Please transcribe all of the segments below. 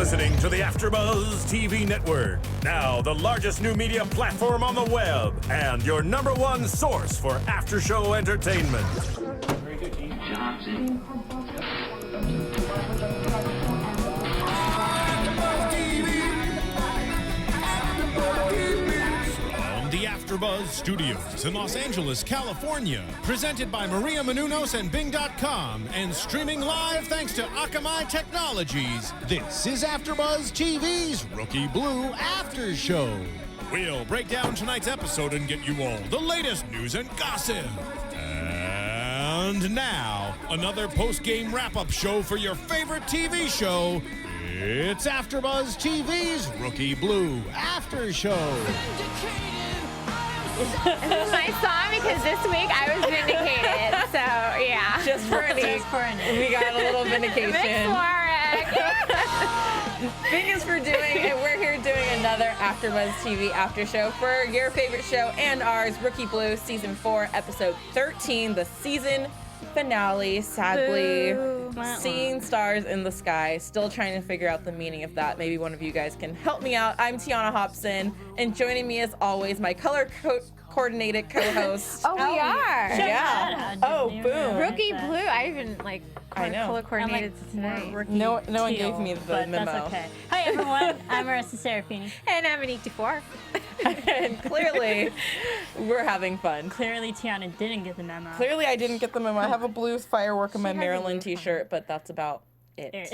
listening to the AFTERBUZZ TV network, now the largest new media platform on the web, and your #1 source for after-show entertainment. Very good, Team Johnson. The AFTERBUZZ Studios in Los Angeles, California. Presented by Maria Menounos and Bing.com and streaming live thanks to Akamai Technologies. This is AFTERBUZZ TV's Rookie Blue After Show. We'll break down tonight's episode and get you all the latest news and gossip. And now, another post-game wrap-up show for your favorite TV show. It's AFTERBUZZ TV's Rookie Blue After Show. This is my song because this week I was vindicated. So, yeah. Just for Anik. We got a little vindication. Thank you for doing it. We're here doing another AFTERBUZZ TV after show for your favorite show and ours, Rookie Blue, Season 4, Episode 13, the season finale. Sadly, seeing stars in the sky. Still trying to figure out the meaning of that. Maybe one of you guys can help me out. I'm Tiona Hobson, and joining me as always, my color-coordinated co-host. Oh, we are. Yeah. Oh, boom. Rookie Blue. I even I know. color coordinated today. No one gave me the memo. That's okay. Hi everyone, I'm Marisa Serafini. And I'm Anik Dufour. And clearly, we're having fun. Clearly Tiana didn't get the memo. Clearly, I didn't get the memo. I have a blue firework in my Maryland t-shirt, but that's about it.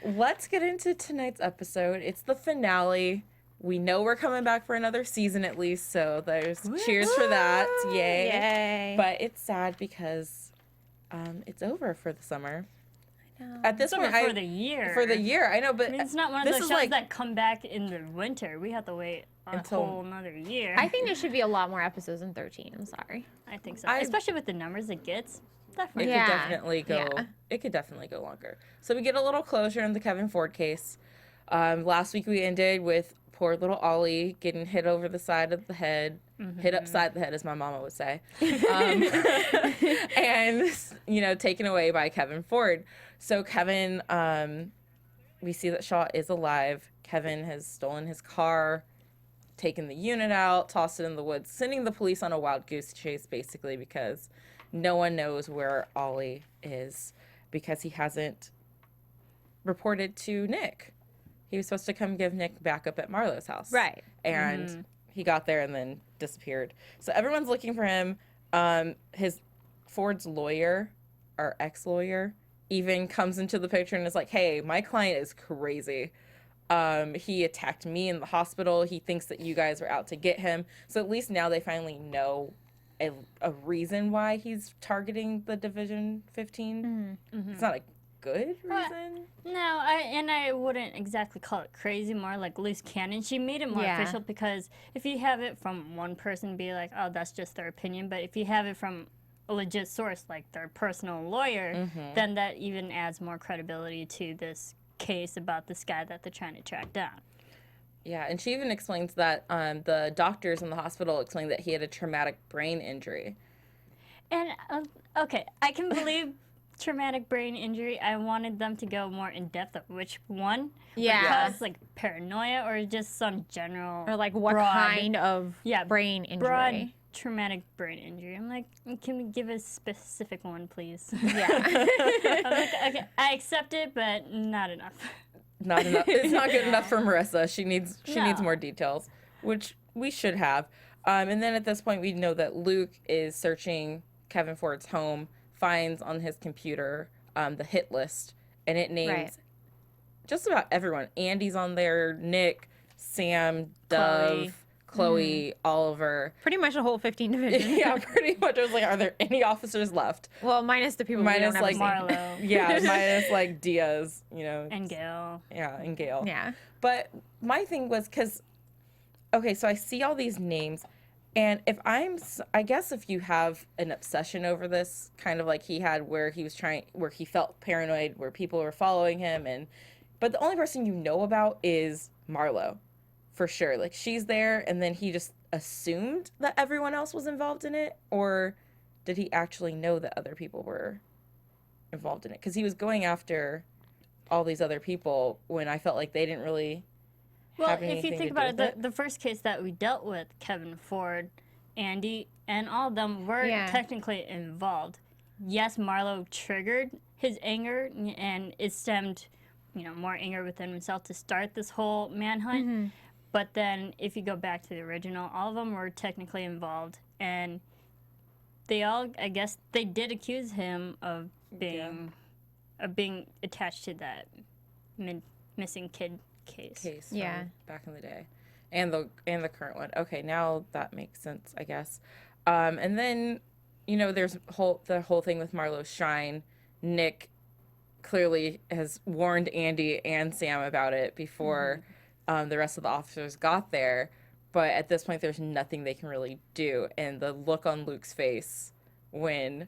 Let's get into tonight's episode. It's the finale. We know we're coming back for another season at least, so there's cheers for that. Yay. Yay. But it's sad because it's over for the summer. At this point, for the year. For the year, I know, but I mean, it's not one of those shows that come back in the winter. We have to wait a whole another year. I think there should be a lot more episodes than 13. I'm sorry. I think so. Especially with the numbers it gets. Definitely. It could definitely go. Yeah. It could definitely go longer. So we get a little closure in the Kevin Ford case. Last week we ended with poor little Ollie getting hit over the side of the head. Hit upside the head, as my mama would say. And, taken away by Kevin Ford. So Kevin, we see that Shaw is alive. Kevin has stolen his car, taken the unit out, tossed it in the woods, sending the police on a wild goose chase, basically, because no one knows where Ollie is because he hasn't reported to Nick. He was supposed to come give Nick backup at Marlo's house. Right. And he got there and then disappeared. So everyone's looking for him. His Ford's lawyer, our ex-lawyer, even comes into the picture and is like, hey, my client is crazy. He attacked me in the hospital. He thinks that you guys were out to get him. So at least now they finally know a reason why he's targeting the Division 15. It's not a good reason. No, I wouldn't exactly call it crazy, more like loose cannon. She made it more official because if you have it from one person, be like, oh, that's just their opinion. But if you have it from a legit source, like their personal lawyer, then that even adds more credibility to this case about this guy that they're trying to track down. Yeah, and she even explains that the doctors in the hospital explained that he had a traumatic brain injury. And, okay, I can believe traumatic brain injury. I wanted them to go more in depth of which one. Yeah. Because, like, paranoia or just some general. Or, like, what kind of brain injury. Broad traumatic brain injury. I'm like, can we give a specific one, please? Yeah. I'm like, okay, I accept it, but not enough. Not enough. It's not good enough for Marisa. She needs more details, which we should have. And then at this point, we know that Luke is searching Kevin Ford's home, finds on his computer the hit list, and it names just about everyone. Andy's on there, Nick, Sam, Dove, Chloe, Oliver. Pretty much a whole 15 division. Yeah, pretty much. I was like, are there any officers left? Well, minus the people we don't have Marlo. Yeah, minus like Diaz, And Gail. Yeah, and Gail. Yeah. But my thing was because, okay, so I see all these names, and I guess if you have an obsession over this, kind of like he had where he felt paranoid, where people were following him, but the only person you know about is Marlo. For sure. Like, she's there, and then he just assumed that everyone else was involved in it? Or did he actually know that other people were involved in it? Because he was going after all these other people when I felt like they didn't really have anything if you think to do about with it, the first case that we dealt with, Kevin, Ford, Andy, and all of them were technically involved. Yes, Marlo triggered his anger, and it stemmed, more anger within himself to start this whole manhunt. But then, if you go back to the original, all of them were technically involved, and they all, I guess, they did accuse him of being attached to that missing kid case from back in the day, and the current one. Okay, now that makes sense, I guess. And then, there's the whole thing with Marlo's shrine. Nick clearly has warned Andy and Sam about it before the rest of the officers got there, but at this point there's nothing they can really do. And the look on Luke's face when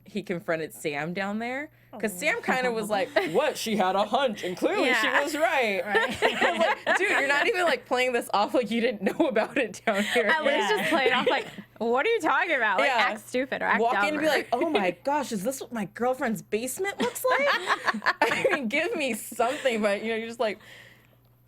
he confronted Sam down there, because Sam kind of was like, what, she had a hunch and clearly she was right. I was like, dude, you're not even like playing this off like you didn't know about it down here. At least just play it off like, what are you talking about? Like, act stupid or act Walk dumber. in and be like, oh my gosh, is this what my girlfriend's basement looks like? I mean, give me something, but you're just like,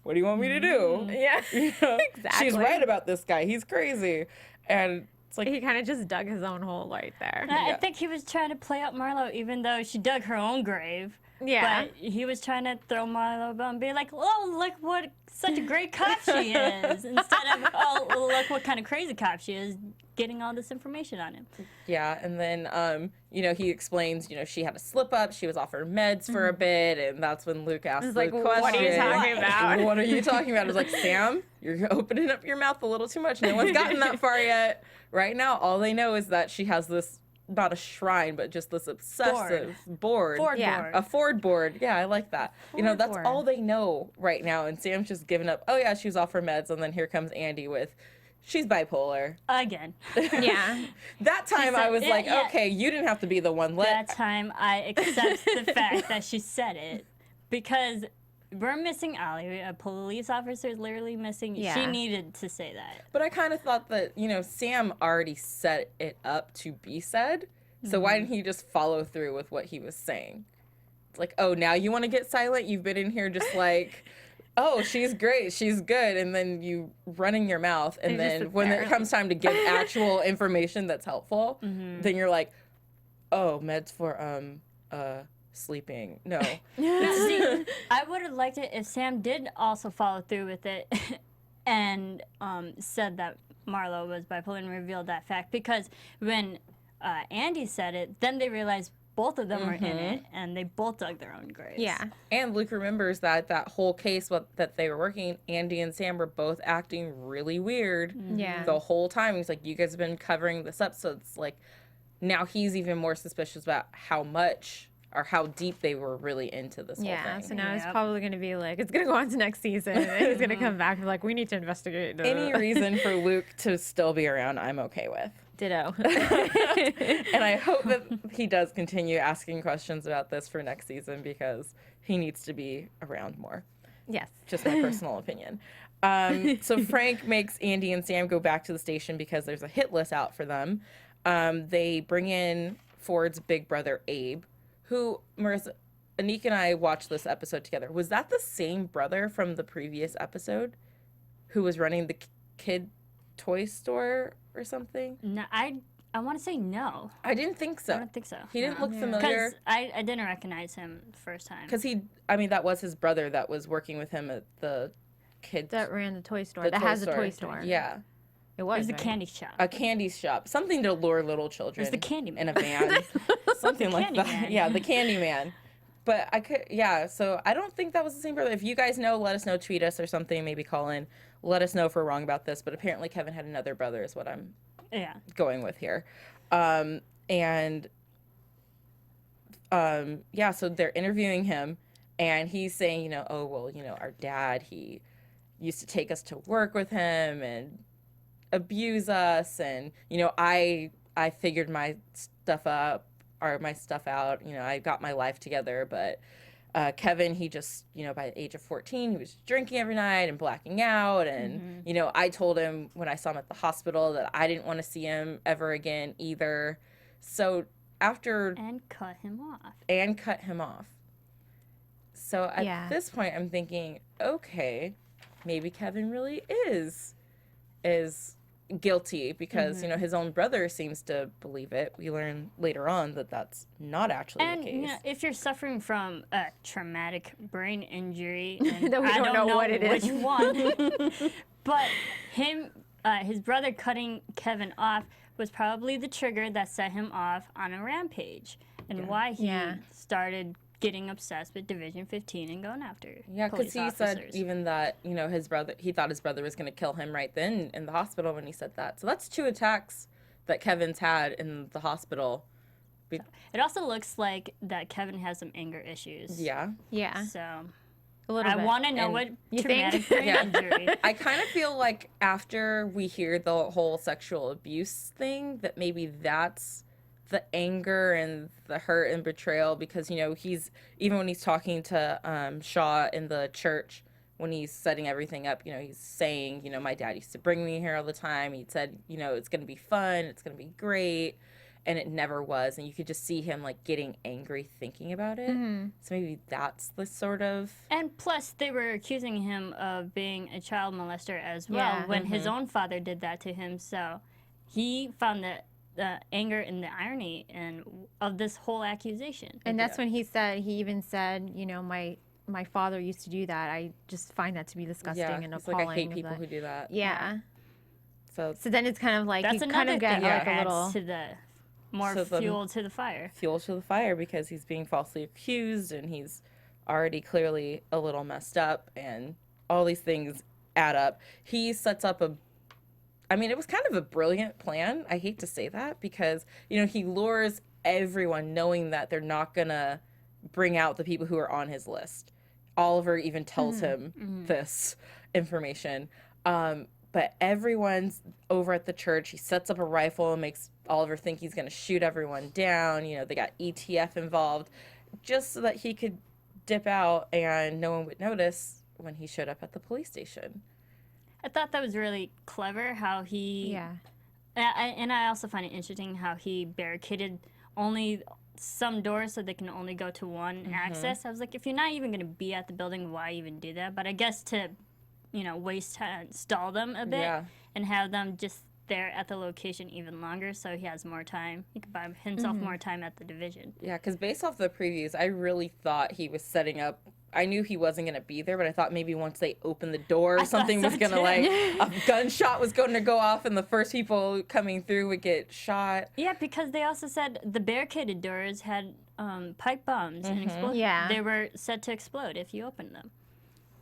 what do you want me to do? Yeah, exactly. She's right about this guy. He's crazy. And it's like, he kind of just dug his own hole right there. I think he was trying to play up Marlo, even though she dug her own grave. Yeah. But he was trying to throw Marlo about and be like, oh, look what such a great cop she is. Instead of, oh, look what kind of crazy cop she is, getting all this information on him. Yeah, and then, he explains, she had a slip up. She was offered meds for a bit, and that's when Luke asked the question. What are you talking about? What are you talking about? I was like, Sam, you're opening up your mouth a little too much. No one's gotten that far yet. Right now, all they know is that she has this, not a shrine, but just this obsessive board. Board. A Ford board. Yeah, I like that. That's board. all they know right now. And Sam's just giving up. Oh, yeah, she was off her meds. And then here comes Andy with, she's bipolar. Again. Yeah. That time I was like, okay, you didn't have to be the one. That time I accept the fact that she said it. Because we're missing Allie. A police officer is literally missing. Yeah. She needed to say that. But I kind of thought that, Sam already set it up to be said. So why didn't he just follow through with what he was saying? It's like, oh, now you want to get silent? You've been in here just like, oh, she's great, she's good. And then you running your mouth. And then when it comes time to give actual information that's helpful, then you're like, oh, meds for, sleeping. No. See, I would have liked it if Sam did also follow through with it and said that Marlo was bipolar and revealed that fact. Because when Andy said it, then they realized both of them were in it, and they both dug their own graves. Yeah. And Luke remembers that whole case that they were working, Andy and Sam were both acting really weird the whole time. He's like, you guys have been covering this up. So it's like, now he's even more suspicious about how much or how deep they were really into this whole thing. So now it's probably going to be like, it's going to go on to next season, and he's going to come back and be like, we need to investigate. Any reason for Luke to still be around, I'm okay with. Ditto. And I hope that he does continue asking questions about this for next season, because he needs to be around more. Yes. Just my personal opinion. So Frank makes Andy and Sam go back to the station because there's a hit list out for them. They bring in Ford's big brother, Abe, who, Marisa, Anik and I watched this episode together. Was that the same brother from the previous episode who was running the kid toy store or something? No, I want to say no. I didn't think so. I don't think so. He didn't look familiar. Because I didn't recognize him the first time. Because that was his brother that was working with him at the kids. That ran the toy store. That has a toy store. Yeah. It was a candy shop. A candy shop. Something to lure little children. It was the candy man. In a van. Something like that. Man. Yeah, the candy man. But so I don't think that was the same brother. If you guys know, let us know, tweet us or something, maybe call in. Let us know if we're wrong about this. But apparently Kevin had another brother is what I'm going with here. So they're interviewing him, and he's saying, our dad, he used to take us to work with him and abuse us, and I figured my stuff out. I got my life together, but Kevin, he just, by the age of 14, he was drinking every night and blacking out, and I told him when I saw him at the hospital that I didn't want to see him ever again either. So and cut him off. So at this point, I'm thinking, okay, maybe Kevin really is guilty because, you know, his own brother seems to believe it. We learn later on that that's not actually the case. You know, if you're suffering from a traumatic brain injury, and That we I don't know what it is. which one, but his brother cutting Kevin off was probably the trigger that set him off on a rampage, and why he started getting obsessed with Division 15 and going after because he officers. said even that, you know, he thought his brother was going to kill him right then in the hospital when he said that. So that's 2 attacks that Kevin's had in the hospital. It also looks like that Kevin has some anger issues. Yeah. Yeah. So A little I bit. want to know And what you traumatic think? brain injury. I kind of feel like after we hear the whole sexual abuse thing, that maybe that's the anger and the hurt and betrayal, because, you know, even when he's talking to Shaw in the church, when he's setting everything up, you know, he's saying, you know, my dad used to bring me here all the time. He said, you know, it's going to be fun. It's going to be great. And it never was. And you could just see him like getting angry thinking about it. So maybe that's the sort of. And plus, they were accusing him of being a child molester as well when his own father did that to him. So he found the anger and the irony of this whole accusation. And that's when he even said, you know, my father used to do that. I just find that to be disgusting and he's appalling. like, I hate people who do that. Yeah. So then it's kind of like That's you another kind of get thing like that a adds little. to the more fuel to the fire. Fuel to the fire, because he's being falsely accused and he's already clearly a little messed up, and all these things add up. He sets up it was kind of a brilliant plan. I hate to say that because, you know, he lures everyone knowing that they're not going to bring out the people who are on his list. Oliver even tells him this information. But everyone's over at the church. He sets up a rifle and makes Oliver think he's going to shoot everyone down. You know, they got ETF involved just so that he could dip out and no one would notice when he showed up at the police station. I thought that was really clever how he. And I also find it interesting how he barricaded only some doors so they can only go to one access. I was like, if you're not even going to be at the building, why even do that? But I guess to, you know, waste time, stall them a bit and have them just there at the location even longer so he has more time. He could buy himself more time at the division. Yeah, because based off the previews, I really thought he was setting up. I knew he wasn't going to be there, but I thought maybe once they opened the door, something was going to, like, a gunshot was going to go off and the first people coming through would get shot. Yeah, because they also said the barricaded doors had pipe bombs and explode. Yeah. They were set to explode if you opened them.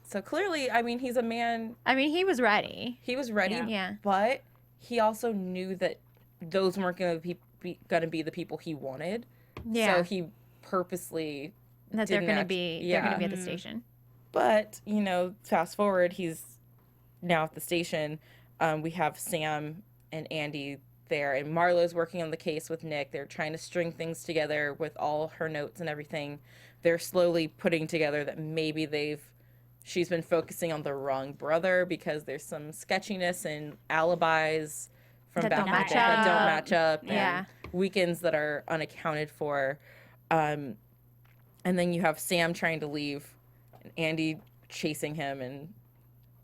So clearly, I mean, he's a man. I mean, he was ready. He was ready, Yeah. but he also knew that those weren't going to be the people he wanted. Yeah. So he purposely That they're didn't going to be at the station. But, you know, fast forward, he's now at the station. We have Sam and Andy there, and Marlo's working on the case with Nick. They're trying to string things together with all her notes and everything. They're slowly putting together that maybe she's been focusing on the wrong brother because there's some sketchiness and alibis from That back don't in the match day that up. don't match up, Yeah. and weekends that are unaccounted for. And then you have Sam trying to leave, and Andy chasing him, and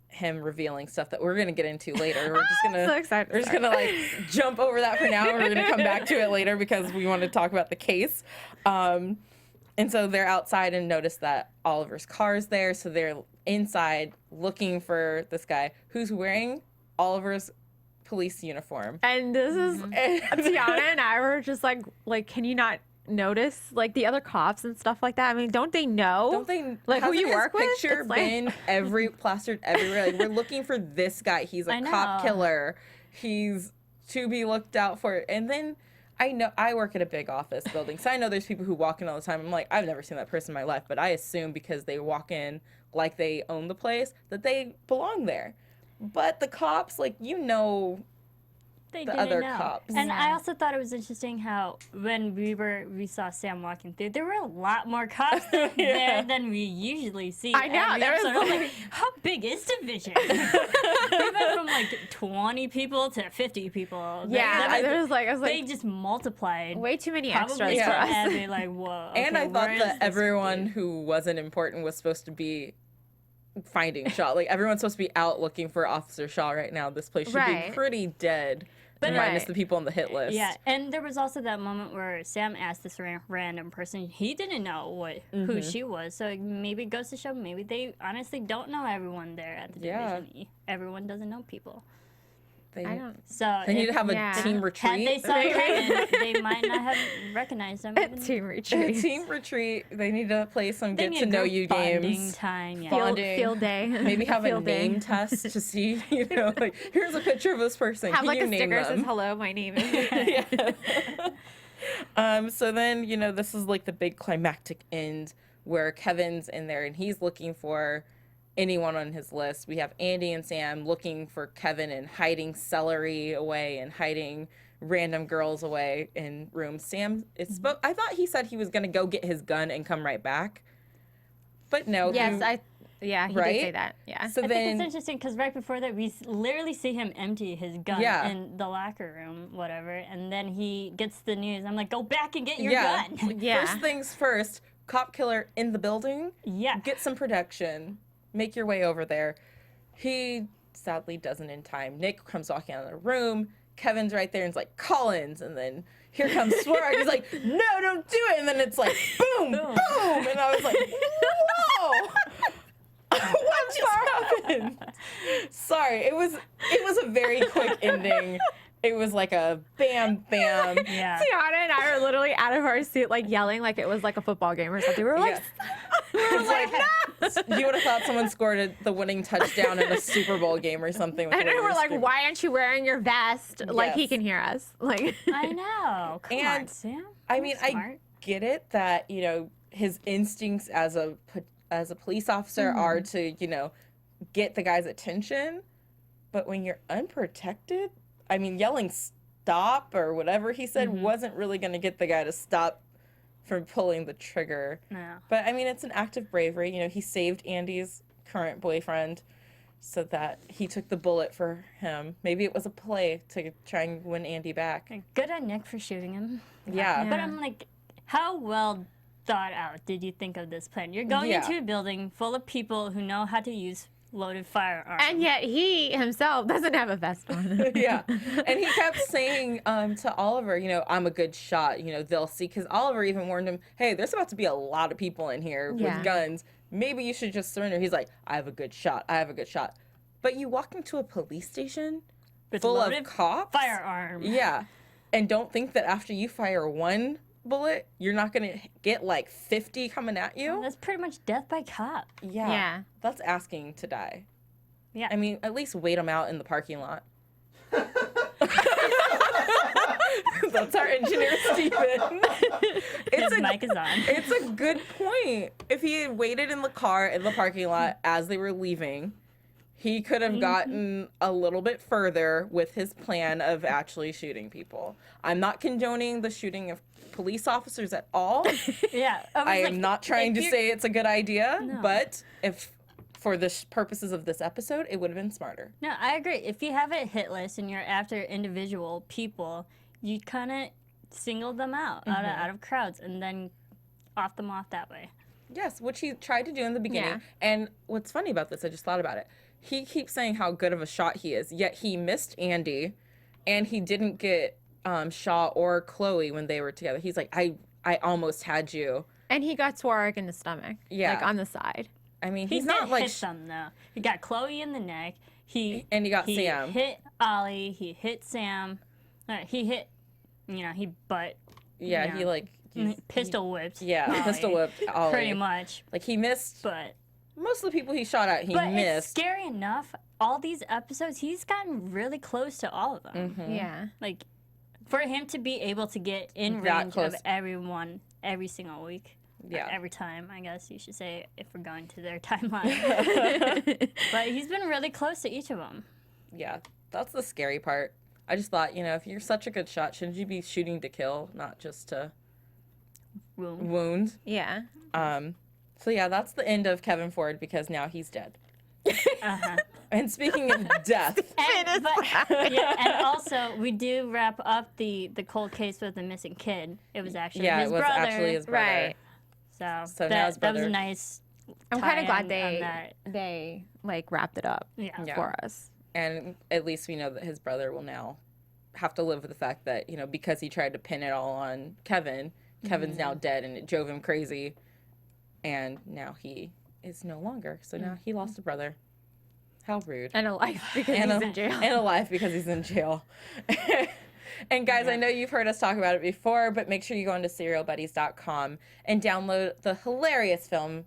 him revealing stuff that we're gonna get into later. We're just gonna So excited. we're just gonna like jump over that for now. And we're gonna come back to it later because we want to talk about the case. And so they're outside and notice that Oliver's car's there. So they're inside looking for this guy who's wearing Oliver's police uniform. And this is Tiona and I were just like, can you not notice like the other cops and stuff like that? I mean, don't they know? Don't they like who hasn't you his work with? picture It's like- been plastered everywhere. Like, we're looking for this guy. He's a I cop know. killer. He's to be looked out for. And then I know I work at a big office building, so I know there's people who walk in all the time. I'm like, I've never seen that person in my life, but I assume because they walk in like they own the place that they belong there. But the cops, like, you know, They the didn't other know. cops. And I also thought it was interesting how when we saw Sam walking through, there were a lot more cops there than we usually see. I know. Every There was episode. I was like, how big is Division? We went from like 20 people to 50 people. Yeah, I was like, they just multiplied. way too many Probably extras for us. and be like, whoa. And okay, I thought where that is this everyone dude? who wasn't important was supposed to be finding Shaw. Like, everyone's supposed to be out looking for Officer Shaw right now. This place should Right. be pretty dead. But minus the people on the hit list. Yeah, and there was also that moment where Sam asked this random person. He didn't know who she was, so maybe it goes to show maybe they honestly don't know everyone there at the division. Everyone doesn't know people. They, So they need to have a team had retreat. they saw Kevin, they might not have recognized him. even- Team retreat. Team retreat. They need to play some They get need to a know group you bonding games. time. Yeah. Bonding. Field day. Maybe have a Field day. name test to see, you know, like, here's a picture of this person. Have Can like you a name sticker that says them? hello, my name is. So then, you know, this is like the big climactic end where Kevin's in there and he's looking for anyone on his list. We have Andy and Sam looking for Kevin and hiding celery away and hiding random girls away in rooms. Sam is I thought he said he was going to go get his gun and come right back. But no. Yes, he he did Right? say that. Yeah. So I think then it's interesting because right before that, we literally see him empty his gun Yeah. in the locker room, whatever, and then he gets the news. I'm like, go back and get your yeah. gun. Yeah. First things first, cop killer in the building. Yeah. Get some protection. Make your way over there. He sadly doesn't in time. Nick comes walking out of the room. Kevin's right there and it's like, Collins. And then here comes Swerve. He's like, no, don't do it. And then it's like, boom, boom. And I was like, whoa. What just happened? Sorry. It was a very quick ending. It was like a bam, bam. Yeah. Tiona and I were literally out of our seat, like yelling like it was like a football game or something. We were like, It's like, you would have thought someone scored the winning touchdown in a Super Bowl game or something. With and the way then we we're were like, screaming. why aren't you wearing your vest? Like he Yes. can hear us. Like I know. Come on, And, Sam. I mean, I Smart. get it that, you know, his instincts as a police officer are to, you know, get the guy's attention. But when you're unprotected, I mean, yelling stop or whatever he said wasn't really going to get the guy to stop from pulling the trigger. No. But I mean, it's an act of bravery. You know, he saved Andy's current boyfriend so that he took the bullet for him. Maybe it was a play to try and win Andy back. Good on Nick for shooting him. Yeah. But I'm like, how well thought out did you think of this plan? You're going Yeah. into a building full of people who know how to use loaded firearms. and yet he himself doesn't have a vest on. Yeah. And he kept saying to Oliver, you know, I'm a good shot. You know, they'll see. Because Oliver even warned him, hey, there's about to be a lot of people in here Yeah. with guns. Maybe you should just surrender. He's like, I have a good shot. I have a good shot. But you walk into a police station With full of loaded cops. firearm. Yeah. And don't think that after you fire one bullet, you're not going to get like 50 coming at you. That's pretty much death by cop. Yeah. Yeah. That's asking to die. Yeah. I mean, at least wait them out in the parking lot. That's our engineer, Steven. His mic is on. It's a good point. If he had waited in the car in the parking lot as they were leaving, he could have gotten a little bit further with his plan of actually shooting people. I'm not condoning the shooting of police officers at all. Yeah. I am not trying to you're- say it's a good idea, but if for the purposes of this episode, it would have been smarter. No, I agree. If you have a hit list and you're after individual people, you kind of single them out out of crowds and then off them off that way. Yes, which he tried to do in the beginning. Yeah. And what's funny about this, I just thought about it. He keeps saying how good of a shot he is, yet he missed Andy, and he didn't get Shaw or Chloe when they were together. He's like, I almost had you. And he got Swarg in the stomach. Yeah. Like on the side. I mean, He he's did not like... hit them though. He got Chloe in the neck. And he got Sam. He hit Ollie. He hit Sam. He hit, he butt. Yeah, Yeah. he like... Pistol whipped. Yeah, Ollie, pistol whipped Ollie. Pretty much. Like, he missed... But Most of the people he shot at, he but it's missed. scary enough. All these episodes, he's gotten really close to all of them. Yeah. Like, for him to be able to get in That range close. of everyone every single week. Yeah. Every time, I guess you should say, if we're going to their timeline. But he's been really close to each of them. Yeah, that's the scary part. I just thought, you know, if you're such a good shot, shouldn't you be shooting to kill, not just to wound? Yeah. So yeah, that's the end of Kevin Ford because now he's dead. And speaking of death, and also we do wrap up the cold case with the missing kid. It was actually his it was brother. actually his brother. Right. So now his that was brother. a nice. I'm kind of glad tie-in they like wrapped it up Yeah. for us. And at least we know that his brother will now have to live with the fact that, you know, because he tried to pin it all on Kevin, Kevin's now dead and it drove him crazy. And now he is no longer. So now he lost a brother. How rude. And a life because he's in jail. And a life because he's in jail. And guys, I know you've heard us talk about it before, but make sure you go onto serialbuddies.com and download the hilarious film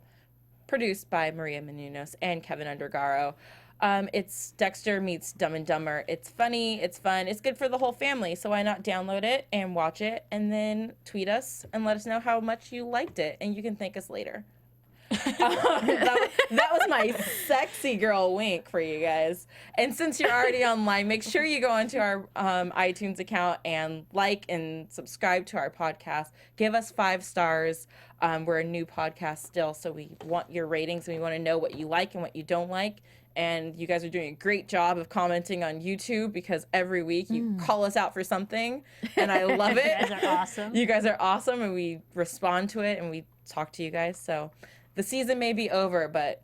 produced by Maria Menounos and Kevin Undergaro. It's Dexter meets Dumb and Dumber. It's funny, it's fun, it's good for the whole family. So why not download it and watch it and then tweet us and let us know how much you liked it, and you can thank us later. That was my sexy girl wink for you guys. And since you're already online, make sure you go onto our iTunes account and like and subscribe to our podcast. Give us 5 stars. We're a new podcast still, so we want your ratings and we want to know what you like and what you don't like. And you guys are doing a great job of commenting on YouTube because every week you call us out for something, and I love it. You guys are awesome. You guys are awesome, and we respond to it and we talk to you guys. So the season may be over, but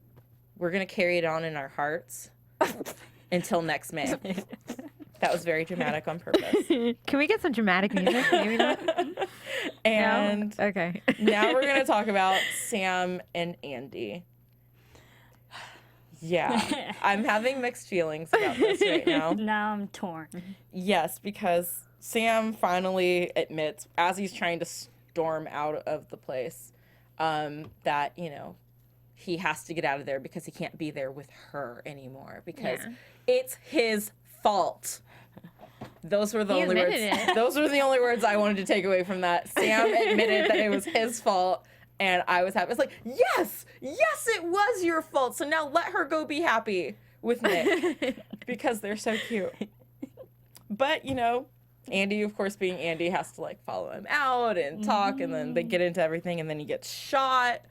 we're going to carry it on in our hearts until next May. That was very dramatic on purpose. Can we get some dramatic music? Maybe not. And No? Okay. now we're going to talk about Sam and Andy. Yeah, I'm having mixed feelings about this right now. Now I'm torn. Yes, because Sam finally admits, as he's trying to storm out of the place, that, you know, he has to get out of there because he can't be there with her anymore because it's his fault. Those were the only words. Those were the only words I wanted to take away from that. Sam admitted that it was his fault. And I was happy. It's like, yes, it was your fault. So now let her go be happy with Nick because they're so cute. But, you know, Andy, of course, being Andy, has to, like, follow him out and talk. And then they get into everything. And then he gets shot.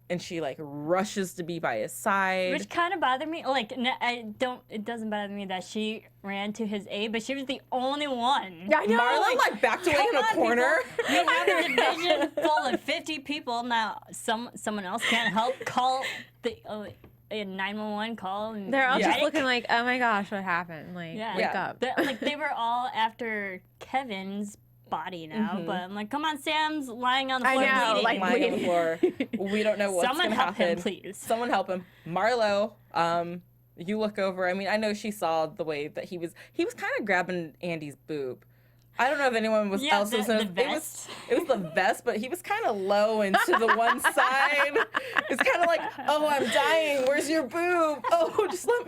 And she, like, rushes to be by his side. Which kind of bothered me. Like, it doesn't bother me that she ran to his aid, but she was the only one. I know. Marla, like, backed away in a corner. You have a division full of 50 people. Now, someone else can't help. Call the 911 call. And They're all just looking like, oh my gosh, what happened? Like, wake up. They were all after Kevin's body now, but I'm like, come on, Sam's lying on the floor bleeding. Like, lying on the floor. We don't know what's going to happen. Someone help him, please. Someone help him. Marlo, you look over. I mean, I know she saw the way that he was kind of grabbing Andy's boob. I don't know if anyone else was in the it was the vest, but he was kind of low and to the one side. It's kind of like, oh, I'm dying. Where's your boob? Oh, just let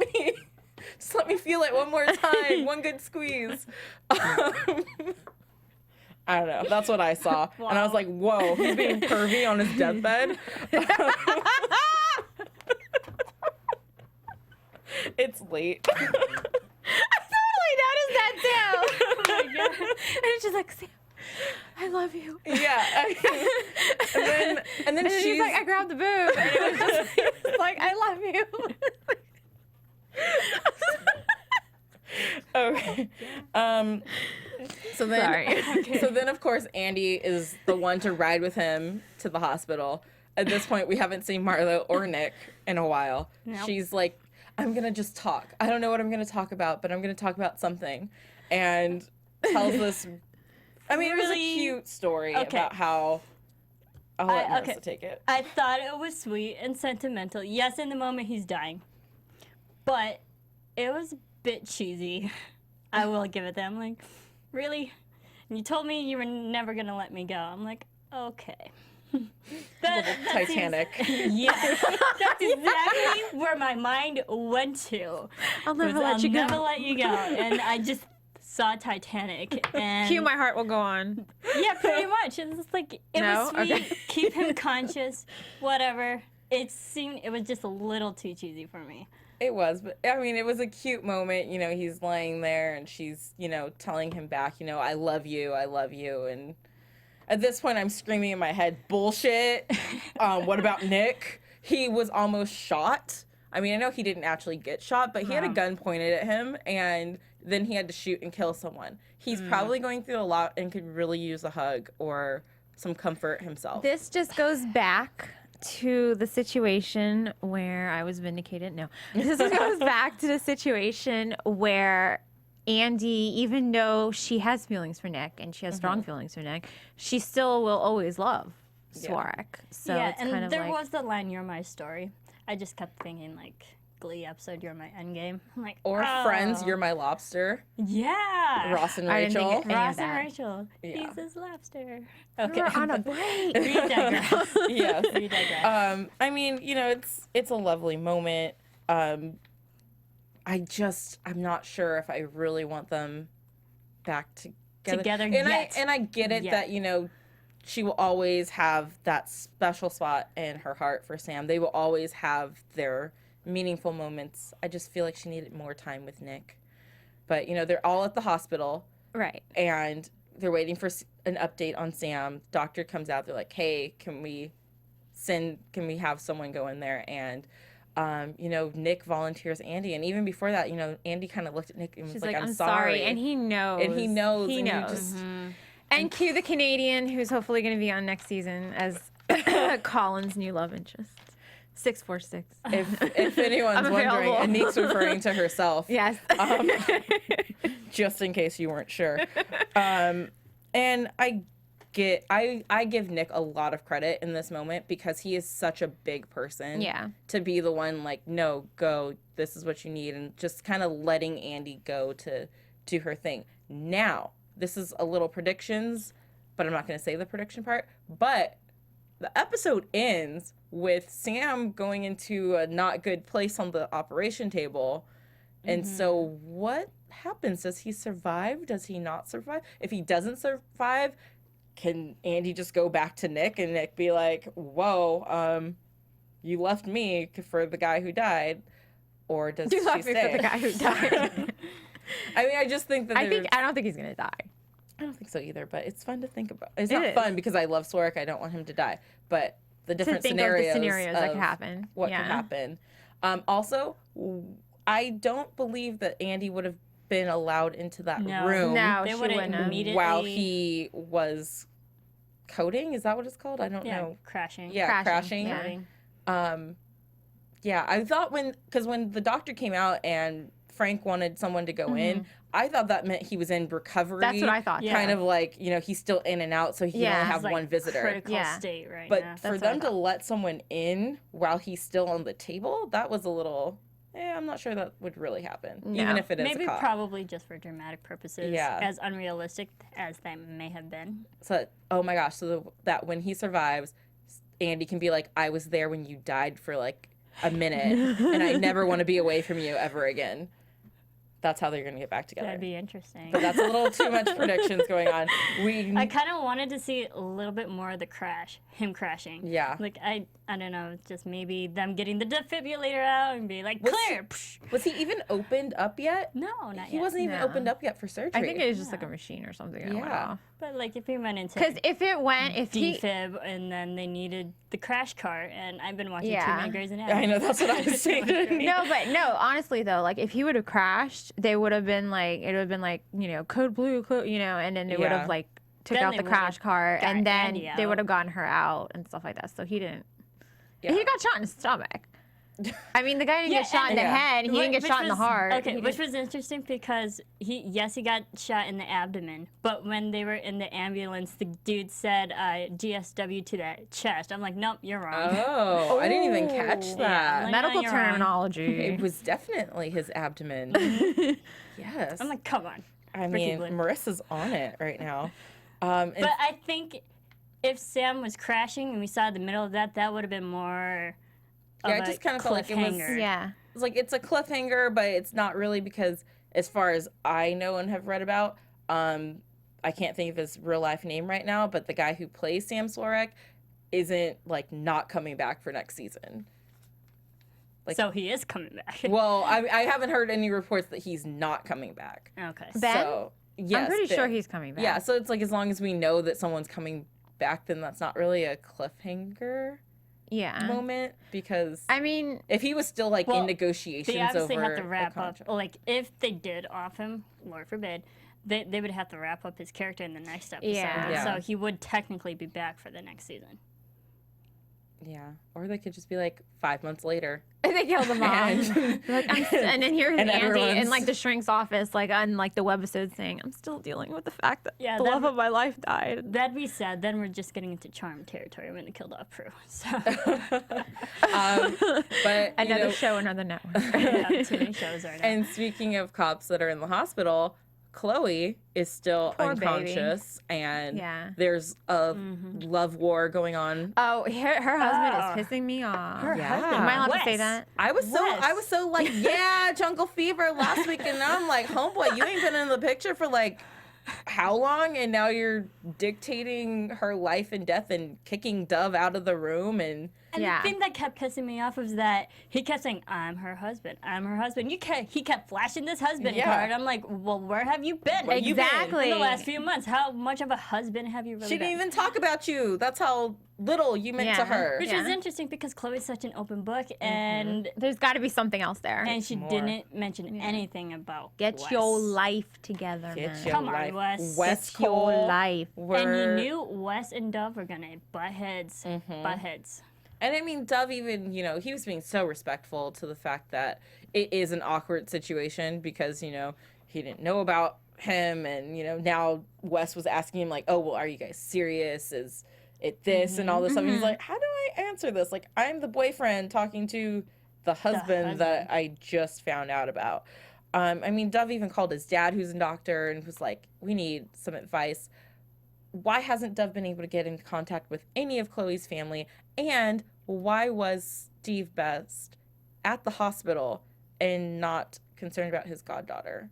me feel it one more time. One good squeeze. I don't know. That's what I saw. Wow. And I was like, whoa, he's being pervy on his deathbed. It's late. I totally noticed that too. Oh my God. And it's just like, Sam, I love you. Yeah. And then she's like, I grabbed the boob. And it was just like, I love you. Okay. So then, of course, Andy is the one to ride with him to the hospital. At this point, we haven't seen Marlo or Nick in a while. Nope. She's like, I'm going to just talk. I don't know what I'm going to talk about, but I'm going to talk about something. And tells this, I mean, really? It was a cute story about how, I'll let Marissa take it. I thought it was sweet and sentimental. Yes, in the moment he's dying. But it was a bit cheesy. I will give it that. I'm like, really? And you told me you were never going to let me go. I'm like, okay. Titanic. Yes. That's exactly where my mind went to. I'll never let you go. I'll never let you go. And I just saw Titanic. And Cue My Heart Will Go On. Yeah, pretty much. It's just like, it was sweet. Okay. Keep him conscious. Whatever. It was just a little too cheesy for me. It was, but I mean, it was a cute moment. You know, he's laying there and she's, you know, telling him back, you know, I love you. And at this point, I'm screaming in my head, bullshit. What about Nick? He was almost shot. I mean, I know he didn't actually get shot, but he had a gun pointed at him, and then he had to shoot and kill someone. He's probably going through a lot and could really use a hug or some comfort himself. This just goes back to the situation where I was vindicated. No, this goes back to the situation where Andy, even though she has feelings for Nick and she has strong feelings for Nick, she still will always love Swarek. So it's kind of there was the line, "You're my story." I just kept thinking like Glee episode, "You're my endgame." I'm like, or Friends, "You're my lobster." Yeah. Ross and I didn't Rachel. think any of Ross and that. Rachel. Yeah. He's his lobster. Okay. We're on a break. We digress. Yes. We digress. I mean, you know, it's a lovely moment. I'm not sure if I really want them back together. And yet. I get it that, you know, she will always have that special spot in her heart for Sam. They will always have their meaningful moments. I just feel like she needed more time with Nick. But, you know, they're all at the hospital. Right. And they're waiting for an update on Sam. Doctor comes out. They're like, hey, can we have someone go in there? And, you know, Nick volunteers Andy. And even before that, you know, Andy kind of looked at Nick and was She's like, like, I'm sorry. sorry. And he knows. And he knows. He and knows. You just, And cue the Canadian, who's hopefully going to be on next season as Colin's new love interest. 646. if anyone's I'm wondering, available. Anik's referring to herself. Yes. Just in case you weren't sure. And I give Nick a lot of credit in this moment because he is such a big person. Yeah. To be the one like, no, go, this is what you need, and just kind of letting Andy go to do her thing. Now, this is a little predictions, but I'm not going to say the prediction part. But the episode ends with Sam going into a not good place on the operation table. And so what happens? Does he survive? Does he not survive? If he doesn't survive, can Andy just go back to Nick and Nick be like, whoa, you left me for the guy who died? Or does You she left me stay? for the guy who died. I mean, I just think that I don't think he's going to die. I don't think so either, but it's fun to think about. It's It not is. fun because I love Swarek. I don't want him to die. But the different think scenarios, of the scenarios that of could happen. What Yeah. could happen. Also, I don't believe that Andy would have been allowed into that room No, They she wouldn't wouldn't have. immediately. while he was coding. Is that what it's called? I don't know. Crashing. Yeah, crashing. Yeah. Yeah, I thought because when the doctor came out and Frank wanted someone to go in, I thought that meant he was in recovery. That's what I thought. Yeah. Kind of like, you know, he's still in and out, so he can Yeah. only He's have Like, one visitor. Critical Yeah. state right But now. for That's what I them to let someone in while he's still on the table, that was a little, I'm not sure that would really happen, No. even if it is Maybe a cop. probably just for dramatic purposes. Yeah. As unrealistic as that may have been. So, oh my gosh, so that when he survives, Andy can be like, I was there when you died for like a minute, and I never want to be away from you ever again. That's how they're going to get back together. That'd be interesting. But that's a little too much predictions going on. I kind of wanted to see a little bit more of the crash, him crashing. Yeah. Like, I don't know, just maybe them getting the defibrillator out and be like, clear! Psh. Was he even opened up yet? No, not He yet. wasn't even No. opened up yet for surgery. I think it was just like a machine or something. That went Yeah. off. But, like, if he went into Because if he defib and then they needed the crash cart, and I've been watching too Yeah. many Grey's I Anatomy. know, that's what I was saying. no, honestly though, like if he would have crashed, they would have been like, it would have been like, you know, code blue, you know, and then they would Yeah. have like took Then out they the would've crash cart, got and then Andy they out. would have gotten her out and stuff like that. So he didn't. Yeah. He got shot in the stomach. I mean, the guy didn't Yeah, get shot in the and- head. He didn't get Which shot in the was- heart. Okay, He which didn't- was interesting because he got shot in the abdomen, but when they were in the ambulance, the dude said GSW to the chest. I'm like, nope, you're wrong. Oh, I didn't even catch that. Like, medical no, you're wrong. terminology. It was definitely his abdomen. Yes. I'm like, come on. I Ricky mean, Blue. Marissa's on it right now. And But I think if Sam was crashing and we saw the middle of that, that would have been more. Yeah, of I a just kinda felt like it was- cliffhanger. Yeah. it's like it's a cliffhanger, but it's not really because, as far as I know and have read about, I can't think of his real life name right now, but the guy who plays Sam Swarek isn't like not coming back for next season. Like, so he is coming back. well, I haven't heard any reports that he's not coming back. Okay. Ben? So, yes, I'm pretty Ben. sure he's coming back. Yeah, so it's like as long as we know that someone's coming back, then that's not really a cliffhanger Yeah. moment, because I mean, if he was still like Well, in negotiations They obviously over have to a wrap up. contract. Like, if they did off him, Lord forbid, they would have to wrap up his character in the next episode. Yeah. So he would technically be back for the next season. Yeah, or they could just be like 5 months later. they killed them all. And- Like, and then here's And Andy in everyone's- like the shrink's office, like on like the webisode, saying, "I'm still dealing with the fact that Yeah, the that love w- of my life died." That'd be sad. Then we're just getting into charm territory when they killed off Prue. So But you Another know, show, another network. yeah, too many shows right now. and speaking of cops that are in the hospital, Chloe is still Poor baby. unconscious, and Yeah. there's a love war going on. Oh, her husband Oh. is pissing me off. Her Yeah. husband, Am I allowed to say Wes. that? I was so like, yeah, Jungle Fever last week, and now I'm like, homeboy, you ain't been in the picture for like how long, and now you're dictating her life and death and kicking Dove out of the room, and And Yeah. the thing that kept pissing me off was that he kept saying, "I'm her husband. I'm her husband." He kept flashing this husband Yeah. card. I'm like, well, where have you been? Where you been? Exactly. In the last few months, how much of a husband have you really she been? didn't even talk about you. That's how little you meant to Yeah. her. Which Yeah. is interesting because Chloe's such an open book, and There's got to be something else there. she More. didn't mention anything about Get Wes. your life together, Get man. your Come on, life. Wes. West Get your Cole life. And were- you knew Wes and Dove were gonna butt heads. Butt heads. And I mean, Dove even, he was being so respectful to the fact that it is an awkward situation because, he didn't know about him. And, now Wes was asking him, like, oh, well, are you guys serious? Is it this and all this stuff? And he's like, how do I answer this? Like, I'm the boyfriend talking to the husband that I just found out about. I mean, Dove even called his dad, who's a doctor, and was like, we need some advice. Why hasn't Dove been able to get in contact with any of Chloe's family? And why was Steve Best at the hospital and not concerned about his goddaughter,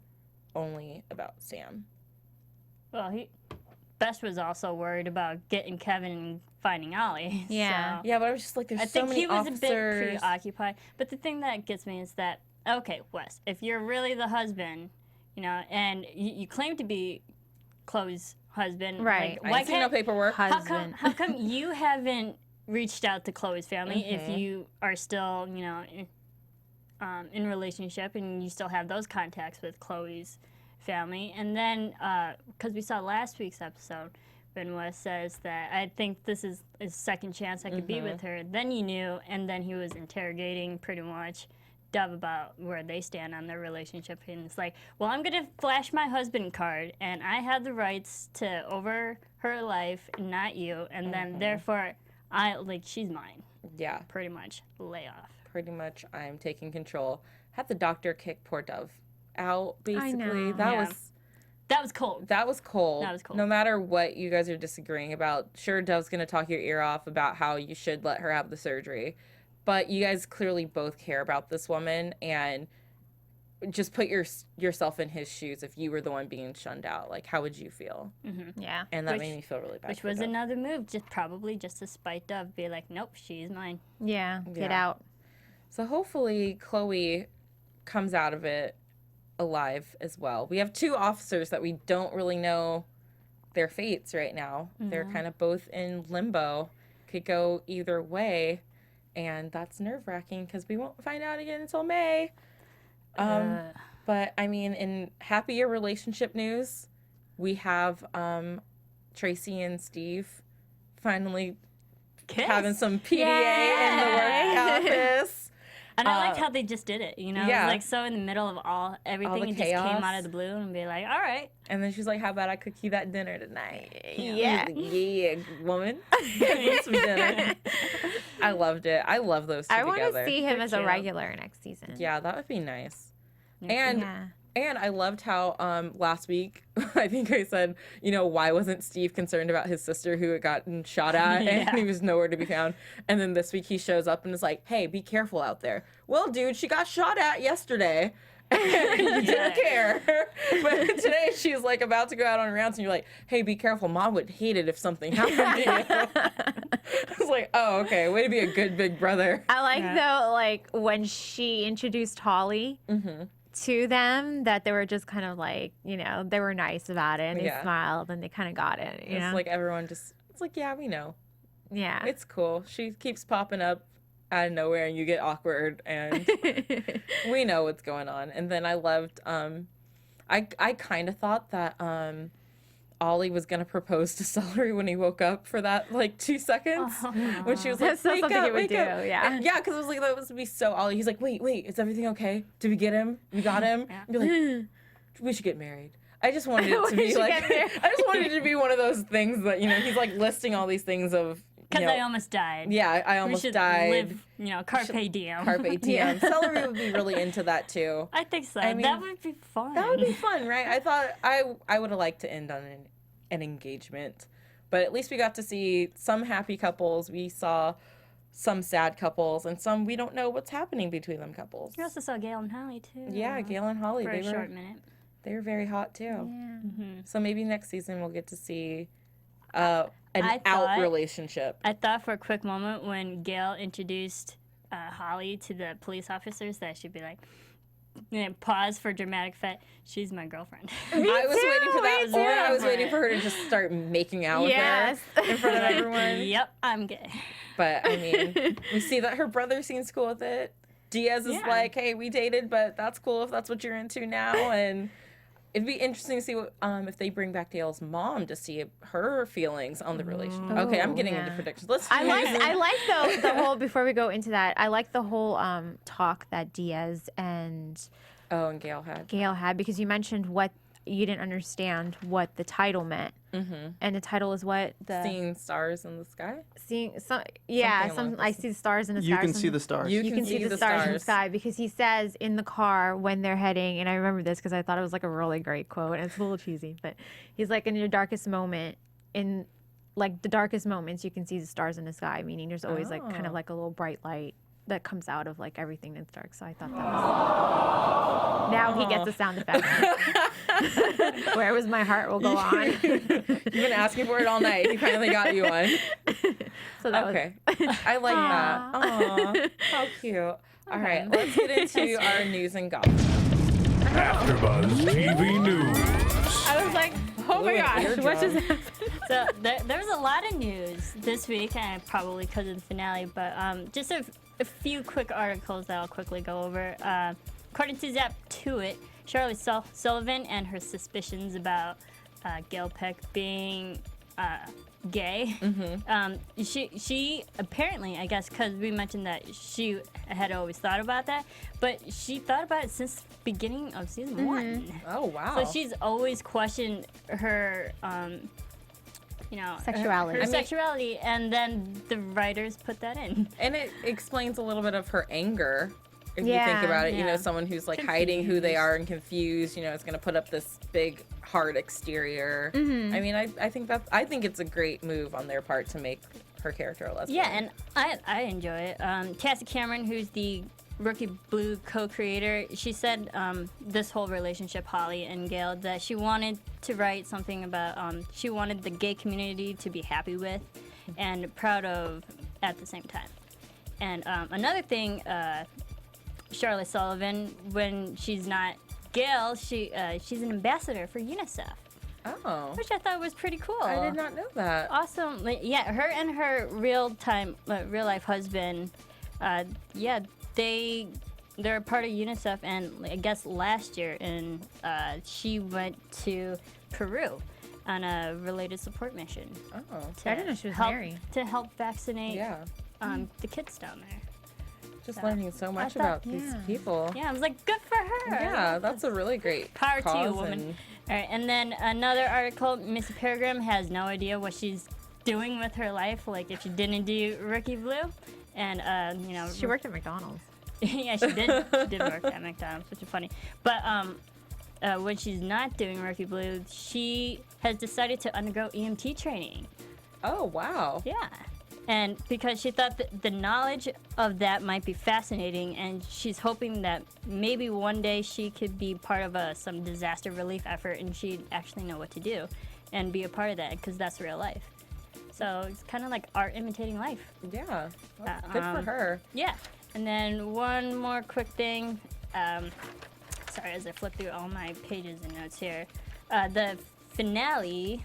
only about Sam? Well, Best was also worried about getting Kevin and finding Ollie. Yeah. So Yeah, but I was just like, there's I so think many he was officers. a bit preoccupied. But the thing that gets me is that, okay, Wes, if you're really the husband, and you claim to be Chloe's husband, Right. Like, I ain't seen no paperwork. Husband. how come you haven't reached out to Chloe's family Mm-hmm. if you are still, in relationship and you still have those contacts with Chloe's family? And then, because we saw last week's episode, when Wes says that I think this is a second chance I could be with her, then you knew, and then he was interrogating pretty much Dove about where they stand on their relationship, and it's like, well, I'm gonna flash my husband card, and I have the rights to over her life, not you, and then therefore, she's mine, Yeah, pretty much. Lay off. pretty much I'm taking control. Had the doctor kick poor Dove out, basically. know. That Yeah. was... That was cold. That was cold. That was cold. No matter what you guys are disagreeing about, sure, Dove's going to talk your ear off about how you should let her have the surgery. But you guys clearly both care about this woman, and just put yourself in his shoes. If you were the one being shunned out, like, how would you feel? Yeah. And that Which- made me feel really bad. Which for was Dove. another move, probably just to spite Dove, be like, nope, she's mine. Yeah. Get Yeah. out. So hopefully Chloe comes out of it alive as well. We have two officers that we don't really know their fates right now. They're kind of both in limbo. Could go either way. And that's nerve-wracking because we won't find out again until May. But, I mean, in happier relationship news, we have Tracy and Steve finally having some PDA in the work office. And I liked how they just did it, yeah. It was like so in the middle of everything, the it just came chaos. out of the blue and be like, all right. And then she's like, how about I cook you that dinner tonight? Yeah. Yeah, woman. Eat some dinner. I loved it. I love those two I want together. to see him as a cute. regular next season. Yeah, that would be nice. And Yeah. and I loved how last week I think I said, why wasn't Steve concerned about his sister who had gotten shot at and he was nowhere to be found? And then this week he shows up and is like, hey, be careful out there. Well, dude, she got shot at yesterday. and you didn't care. But today she's like about to go out on rounds, and you're like, "Hey, be careful. Mom would hate it if something happened to you." It's like, oh, okay, way to be a good big brother. I like though, like when she introduced Holly to them, that they were just kind of like, you know, they were nice about it, and they smiled, and they kind of got it. You know? Like everyone just, it's like, yeah, we know. Yeah, It's cool. She keeps popping up out of nowhere, and you get awkward, and we know what's going on. And then I loved, I kind of thought that Ollie was gonna propose to Celery when he woke up for that like 2 seconds, when she was like, that's not "Wake something up, he would wake do." up." Yeah, Yeah, because it was like that was to be so Ollie. He's like, "Wait, is everything okay? Did we get him? We got him." And be like, "We should get married." I just wanted it to be like, I just wanted it to be one of those things that, you know, he's like listing all these things of. Because I almost died. Yeah, I almost died. Live, you know, carpe diem. Carpe diem. Celery would be really into that too. I think so. I mean, that would be fun. That would be fun, right? I thought I would have liked to end on an engagement, but at least we got to see some happy couples. We saw some sad couples, and some we don't know what's happening between them couples. You also saw Gail and Holly too. Yeah, Gail and Holly. For a short minute. They were very hot too. Yeah. So maybe next season we'll get to see an out relationship. I thought for a quick moment when Gail introduced Holly to the police officers that she'd be like, you know, pause for dramatic effect. She's my girlfriend. I was waiting for that, or I was waiting for her to just start making out with her in front of everyone. Yep, I'm gay. But I mean, we see that her brother seems cool with it. Diaz is like, "Hey, we dated, but that's cool if that's what you're into now." And it'd be interesting to see what if they bring back Gail's mom to see her feelings on the relationship. Okay, I'm getting into predictions. Let's. I like the whole. Before we go into that, I like the whole talk that Diaz and and Gail had. because you mentioned what you didn't understand what the title meant, and the title is what Seeing stars in the sky. Seeing some. Yeah, I see the stars in the sky. You can see the stars. You can see the stars in the sky, because he says in the car when they're heading, and I remember this because I thought it was like a really great quote, and it's a little cheesy, but he's like, in your darkest moment, in like the darkest moments, you can see the stars in the sky, meaning there's always like kind of like a little bright light that comes out of like everything that's dark. So I thought that was. Now he gets a sound effect. Where was my heart will go on. You've been asking for it all night. He finally got you one. So that okay. I like that. Aw, how cute. All right, let's get into our news and gossip. AfterBuzz TV News. I was like, oh my gosh, what just happened? So there was a lot of news this week, and probably because of the finale, but just a few quick articles that I'll quickly go over. According to Zap To It, Charlie Sullivan and her suspicions about Gail Peck being gay. She apparently, I guess, because we mentioned that she had always thought about that, but she thought about it since the beginning of season 1. Oh, wow. So she's always questioned her, Sexuality. Her sexuality, and then the writers put that in. And it explains a little bit of her anger. If you think about it, you know, someone who's like hiding who they are and confused, you know, is going to put up this big hard exterior. I mean, I think it's a great move on their part to make her character a lesbian. Yeah, and I enjoy it. Cassie Cameron, who's the Rookie Blue co-creator, she said this whole relationship, Holly and Gail, that she wanted to write something about, she wanted the gay community to be happy with and proud of at the same time. And another thing, Charlotte Sullivan, when she's not Gail, she's an ambassador for UNICEF. Oh. Which I thought was pretty cool. I did not know that. Awesome. Yeah, her and her real life husband, they're a part of UNICEF, and I guess last year she went to Peru on a related support mission. Oh. I didn't know she was married. To help vaccinate the kids down there. Just learning so much about these people. Yeah, I was like, good for her. Yeah, that's a really great power cause to you, woman. All right, and then another article, Missy Peregrine has no idea what she's doing with her life, like if she didn't do Rookie Blue. And, she worked at McDonald's. Yeah, she did. She did work at McDonald's, which is funny. But when she's not doing Rookie Blue, she has decided to undergo EMT training. Oh, wow. Yeah. And because she thought that the knowledge of that might be fascinating, and she's hoping that maybe one day she could be part of some disaster relief effort, and she'd actually know what to do and be a part of that, because that's real life. So it's kind of like art imitating life. Yeah. Well, good for her. Yeah. And then one more quick thing. Sorry, as I flip through all my pages and notes here. The finale,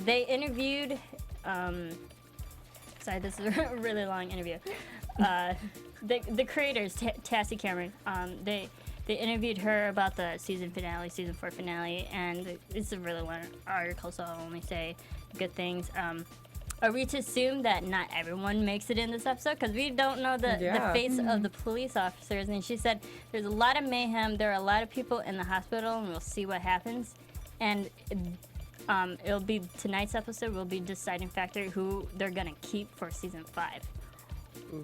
they interviewed... sorry, this is a really long interview. The creators, Tassie Cameron, they interviewed her about the season 4 finale, and it's a really long article, so I'll only say good things. Are we to assume that not everyone makes it in this episode? Because we don't know the face of the police officers. And she said there's a lot of mayhem. There are a lot of people in the hospital, and we'll see what happens. And it'll be tonight's episode will be deciding factor who they're gonna keep for season 5.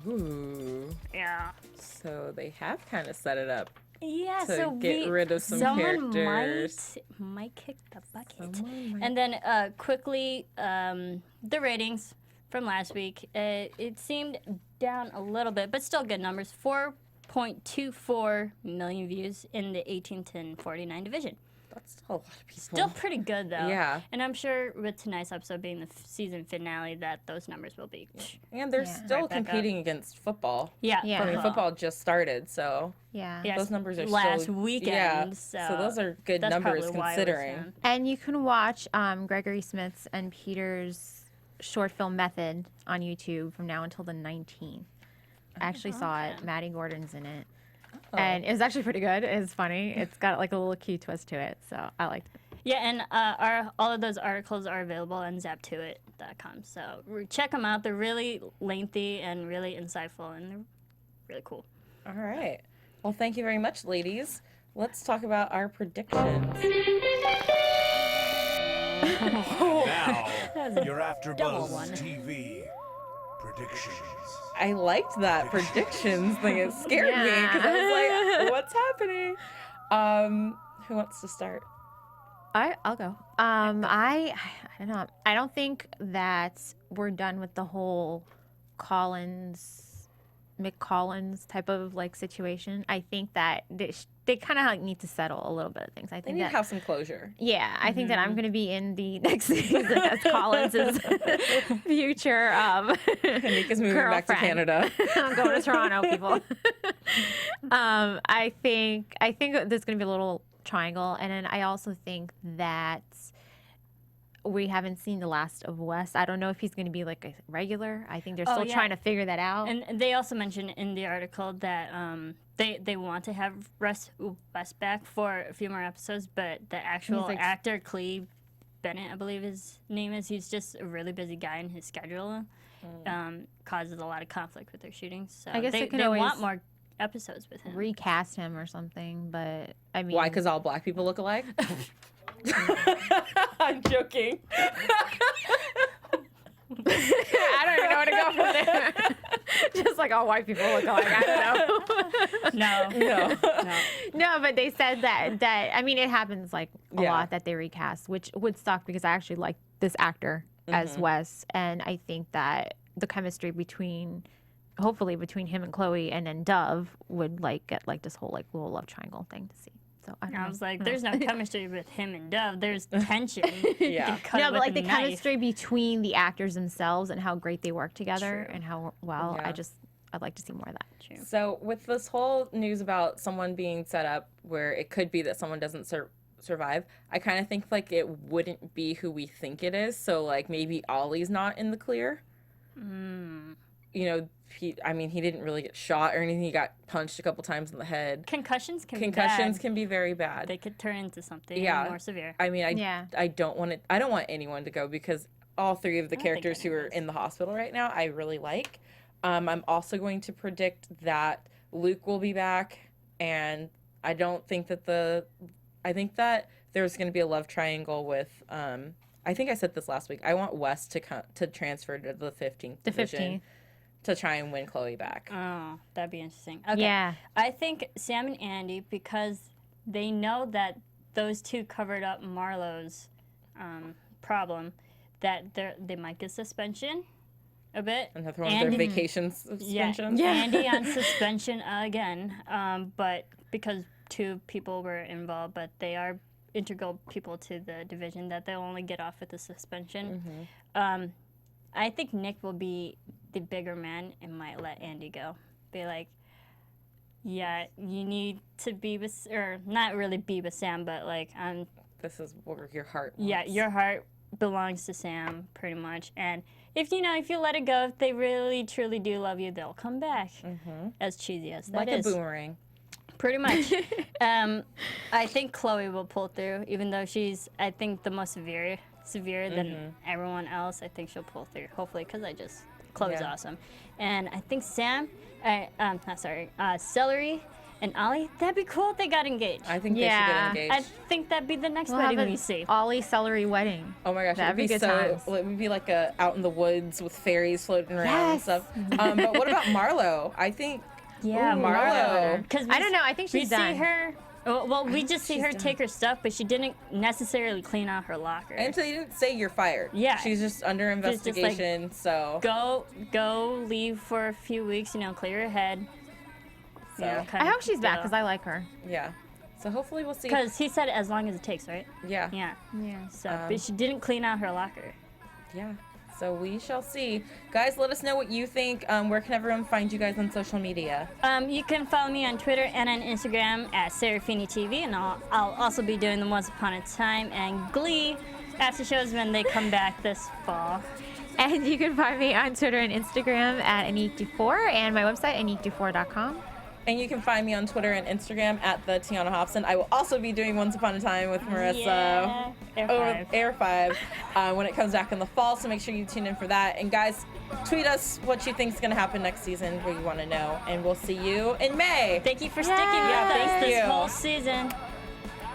Ooh. Yeah. So they have kind of set it up. Yeah, to so get rid of some characters. Might kick the bucket. And then quickly, the ratings from last week. It seemed down a little bit, but still good numbers. 4.24 million views in the 18 to 49 division. That's still a lot of people. Still pretty good, though. Yeah. And I'm sure with tonight's episode being the season finale that those numbers will be. And they're still right competing against football. Yeah. I mean, football just started, so Yeah. those numbers are last still... weekend. Yeah, so those are good that's numbers probably why it was considering. down. And you can watch Gregory Smith's and Peter's short film Method on YouTube from now until the 19th. I actually saw it. Maddie Gordon's in it. And it was actually pretty good. It's funny. It's got like a little cute twist to it, so I liked it. Yeah, and all of those articles are available on zaptoit.com. So check them out. They're really lengthy and really insightful, and they're really cool. All right. Well, thank you very much, ladies. Let's talk about our predictions. Now, your double AfterBuzz one. TV predictions. I liked that predictions thing. It scared me because I was like, what's happening? Who wants to start? I'll go. I don't know. I don't think that we're done with the whole Mick Collins type of like situation. I think that they kind of like need to settle a little bit of things. I They think need that to have some closure. yeah, I think that I'm going to be in the next season as Collins's future Anika's moving back to girlfriend. Canada. I'm going to Toronto, people. I think there's going to be a little triangle, and then I also think that we haven't seen the last of Wes. I don't know if he's going to be like a regular. I think they're still trying to figure that out. And they also mentioned in the article that they want to have Wes back for a few more episodes, but the actual actor, Cleve Bennett, I believe his name is, he's just a really busy guy, and his schedule causes a lot of conflict with their shootings. So I guess they want more episodes with him. Recast him or something, but I mean, Why? Because all black people look alike? I'm joking. I don't even know where to go from there. Just like all white people look alike. I don't know. No. No, but they said that I mean, it happens like a lot that they recast, which would suck because I actually like this actor as Wes, and I think that the chemistry hopefully between him and Chloe and then Dove would like get like this whole like little love triangle thing to see. So I don't know. I was like, there's no chemistry with him and Dove. There's tension. Yeah. No, but like the chemistry between the actors themselves and how great they work together and how well I'd like to see more of that. True. So with this whole news about someone being set up where it could be that someone doesn't survive, I kind of think like it wouldn't be who we think it is. So like maybe Ollie's not in the clear. You know, he didn't really get shot or anything. He got punched a couple times in the head. Concussions can be very bad. They could turn into something more severe. I mean, I don't want anyone to go because all three of the characters who are in the hospital right now, I really like. I'm also going to predict that Luke will be back, and I think that there's going to be a love triangle with. I think I said this last week. I want Wes to transfer to the 15th division. To try and win Chloe back. Oh, that'd be interesting. Okay. Yeah. I think Sam and Andy, because they know that those two covered up Marlowe's problem, that they might get suspension, a bit. And they're throwing their vacation suspension. Yeah, Andy on suspension again. But because 2 people were involved, but they are integral people to the division, that they'll only get off with the suspension. I think Nick will be the bigger man and might let Andy go. Be like, yeah, you need to be with, or not really be with Sam, but like, this is where your heart wants. Yeah, your heart belongs to Sam, pretty much. And if you let it go, if they really, truly do love you, they'll come back. As cheesy as that is. Like a boomerang. Pretty much. I think Chloe will pull through, even though she's, I think, the most severe than everyone else. I think she'll pull through, hopefully, because Chloe's awesome. And I think Sam, Celery and Ollie, that'd be cool if they got engaged. I think they should get engaged. I think that'd be the next wedding we see. Ollie Celery wedding. Oh my gosh, that'd be good times. It would be like out in the woods with fairies floating around and stuff. But what about Marlo? I think Marlo. Because I don't know. I think she's done. See her. Well, we just see her take her stuff, but she didn't necessarily clean out her locker. And so you didn't say you're fired. Yeah. She's just under investigation, so. Go leave for a few weeks, clear your head. So. I hope she's back because I like her. Yeah. So hopefully we'll see. Because he said as long as it takes, right? Yeah. Yeah. So, but she didn't clean out her locker. Yeah. So we shall see. Guys, let us know what you think. Where can everyone find you guys on social media? You can follow me on Twitter and on Instagram at Serafini TV, and I'll also be doing the Once Upon a Time and Glee after shows when they come back this fall. And you can find me on Twitter and Instagram at Anik Dufour, and my website, anikdufour.com. And you can find me on Twitter and Instagram at the Tiona Hobson. I will also be doing Once Upon a Time with Marisa. Air 5 when it comes back in the fall, so make sure you tune in for that. And guys, tweet us what you think is going to happen next season, where you want to know, and we'll see you in May. Thank you for sticking with us this whole season.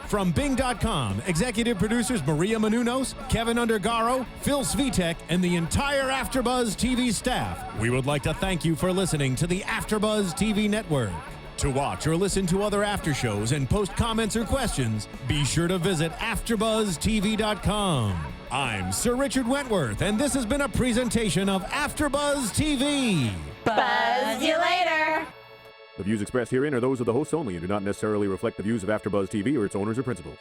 From Bing.com, executive producers Maria Menounos, Kevin Undergaro, Phil Svitek, and the entire AfterBuzz TV staff, we would like to thank you for listening to the AfterBuzz TV network. To watch or listen to other after shows and post comments or questions, be sure to visit AfterBuzzTV.com. I'm Sir Richard Wentworth, and this has been a presentation of AfterBuzz TV. Buzz you later! The views expressed herein are those of the hosts only and do not necessarily reflect the views of AfterBuzz TV or its owners or principals.